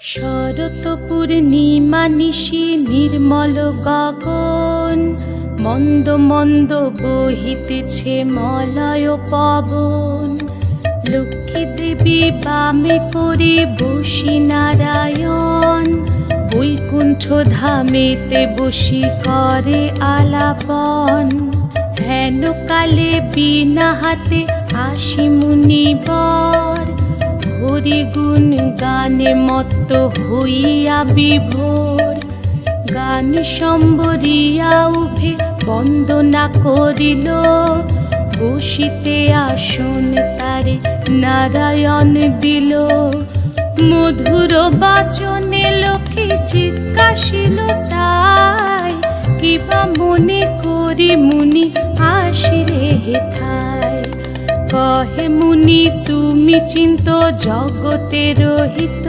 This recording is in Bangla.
শরৎ পূর্ণিমা নিশি নির্মল গগন, মন্দ মন্দ বহিতেছে মলয় পবন। লক্ষ্মী দেবী বামে করে বসি নারায়ণ, বৈকুণ্ঠ ধামেতে বসি করে আলাপন। হেন কালে বিনা হাতে আসি মুনিবর, হরি গুণ গানে মত্ত হইয়া বিভোর। গান সম্বরিয়া উভে বন্দনা করিল, বসিতে আসন তারে নারায়ণ দিল। মধুর বাচনে লোকে জিজ্ঞাসিল তাই, কিবা মনে করি মুনি আসিরে হেথায়। কহে মুনি তুমি চিন্ত জগতের হিত।